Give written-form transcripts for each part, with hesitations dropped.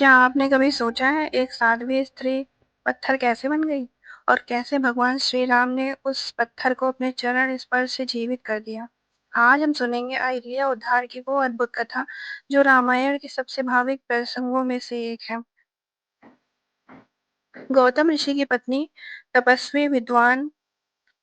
क्या आपने कभी सोचा है एक साध्वी स्त्री पत्थर कैसे बन गई और कैसे भगवान श्री राम ने उस पत्थर को अपने चरण स्पर्श से जीवित कर दिया। आज हम सुनेंगे अहिल्या उद्धार की वो अद्भुत कथा जो रामायण के सबसे भाविक प्रसंगों में से एक है। गौतम ऋषि की पत्नी तपस्वी विद्वान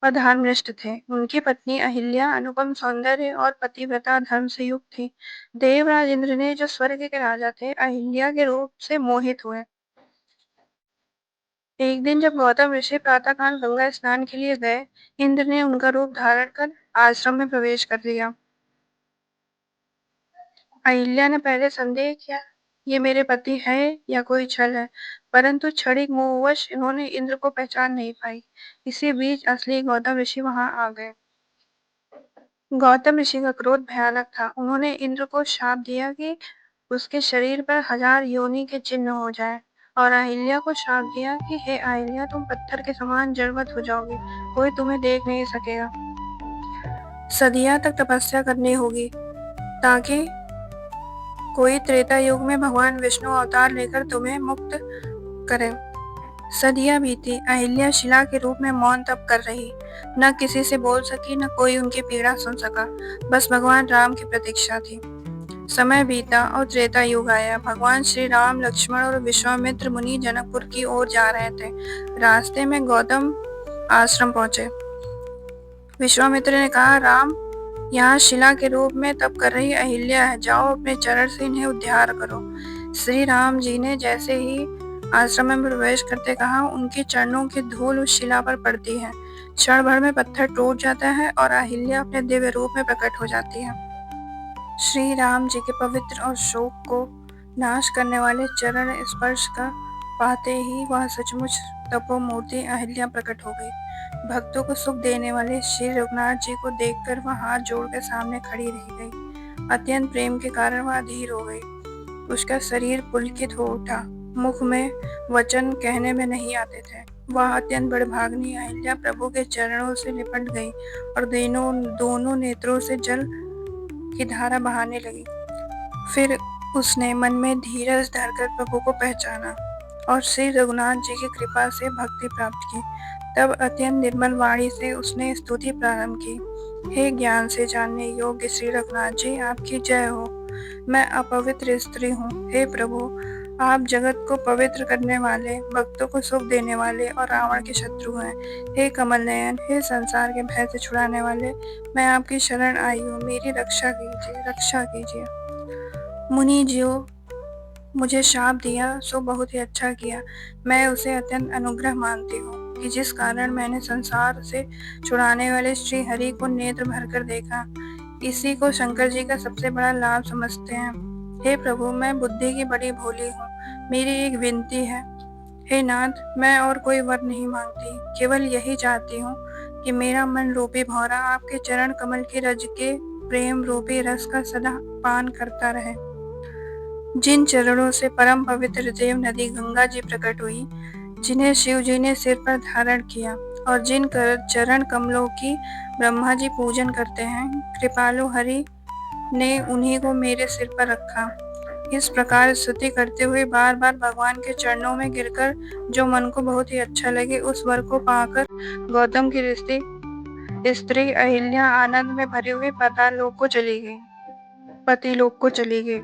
और धर्मनिष्ठ थे। उनकी पत्नी अहिल्या अनुपम सौंदर्य और पतिव्रता धर्म से युक्त थी। देवराज इंद्र ने जो स्वर्ग के राजा थे अहिल्या के रूप से मोहित हुए। एक दिन जब गौतम ऋषि प्रातःकाल गंगा स्नान के लिए गए, इंद्र ने उनका रूप धारण कर आश्रम में प्रवेश कर लिया। अहिल्या ने पहले संदेह किया, ये मेरे पति है या कोई छल है, परंतु क्षणिक मोहवश इन्होंने इंद्र को पहचान नहीं पाई। इसी बीच असली गौतम ऋषि वहां आ गए। गौतम ऋषि का क्रोध भयानक था। उन्होंने इंद्र को शाप दिया कि उसके शरीर पर 1000 योनि के चिन्ह हो जाए और अहिल्या को शाप दिया कि हे अहिल्या, तुम पत्थर के समान जड़वत हो जाओगी, कोई तुम्हें देख नहीं सकेगा। सदियां तक तपस्या करनी होगी ताकि कोई त्रेता युग में भगवान विष्णु अवतार लेकर तुम्हें मुक्त करे। सदियां बीती। अहिल्या शिला के रूप में मौन तप कर रही, न किसी से बोल सकी, न कोई उनकी पीड़ा सुन सका। बस भगवान राम की प्रतीक्षा थी। समय बीता और त्रेता युग आया। भगवान श्री राम, लक्ष्मण और विश्वामित्र मुनि जनकपुर की ओर जा रहे थे। रास्ते में गौतम आश्रम पहुंचे। विश्वामित्र ने कहा, राम, यहाँ शिला के रूप में तप कर रही अहिल्या है, जाओ अपने चरण से इन्हें उद्धार करो। श्री राम जी ने जैसे ही आश्रम में प्रवेश करते कहा, उनके चरणों की धूल उस शिला पर पड़ती है। क्षण भर में पत्थर टूट जाता है और अहिल्या अपने दिव्य रूप में प्रकट हो जाती है। श्री राम जी के पवित्र और शोक को नाश करने वाले चरण स्पर्श का पाते ही वह सचमुच तपोमूर्ति अहिल्या प्रकट हो गई। भक्तों को सुख देने वाले श्री रघुनाथ जी को देखकर वह हाथ जोड़कर सामने खड़ी रह गई। अत्यंत प्रेम के कारण वह अधीर हो गई। उसका शरीर पुलकित हो उठा। मुख में वचन कहने में नहीं आते थे। वह अत्यंत बड़भाग्नी अहिल्या प्रभु के चरणों से लिपट गई और दोनों नेत्रों से जल की धारा बहाने लगी। फिर उसने मन में धीरज धरकर प्रभु को पहचाना और श्री रघुनाथ जी की कृपा से भक्ति प्राप्त की। तब अत्यंत निर्मल वाणी से उसने स्तुति प्रारंभ की। हे ज्ञान से जानने योग्य श्री रघुनाथ जी, आपकी जय हो। मैं अपवित्र स्त्री हूँ। हे प्रभु, आप जगत को पवित्र करने वाले, भक्तों को सुख देने वाले और रावण के शत्रु हैं। हे कमल नयन, हे संसार के भय से छुड़ाने वाले, मैं आपकी शरण आई हूँ, मेरी रक्षा कीजिए, रक्षा कीजिए। मुनि जीओ, मुझे शाप दिया सो बहुत ही अच्छा किया। मैं उसे अत्यंत अनुग्रह मानती हूँ कि जिस कारण मैंने संसार से छुड़ाने वाले श्री हरि को नेत्र भरकर देखा। इसी को शंकर जी का सबसे बड़ा लाभ समझते हैं। हे प्रभु, मैं बुद्धि की बड़ी भोली हूँ। मेरी एक विनती है, हे नाथ, मैं और कोई वर नहीं मांगती, केवल यही चाहती हूँ कि मेरा मन रूपी भौरा आपके चरण कमल की रज के प्रेम रूपी रस का सदा पान करता रहे। जिन चरणों से परम पवित्र देव नदी गंगा जी प्रकट हुई, जिन्हें शिव जी ने सिर पर धारण किया और जिन चरण कमलों की ब्रह्मा जी पूजन करते हैं, कृपालु हरि ने उन्हीं को मेरे सिर पर रखा। इस प्रकार स्तुति करते हुए बार बार भगवान के चरणों में गिरकर जो मन को बहुत ही अच्छा लगे, उस वर को पाकर गौतम की स्त्री अहिल्या आनंद में भरी हुई पति लोक को चली गई।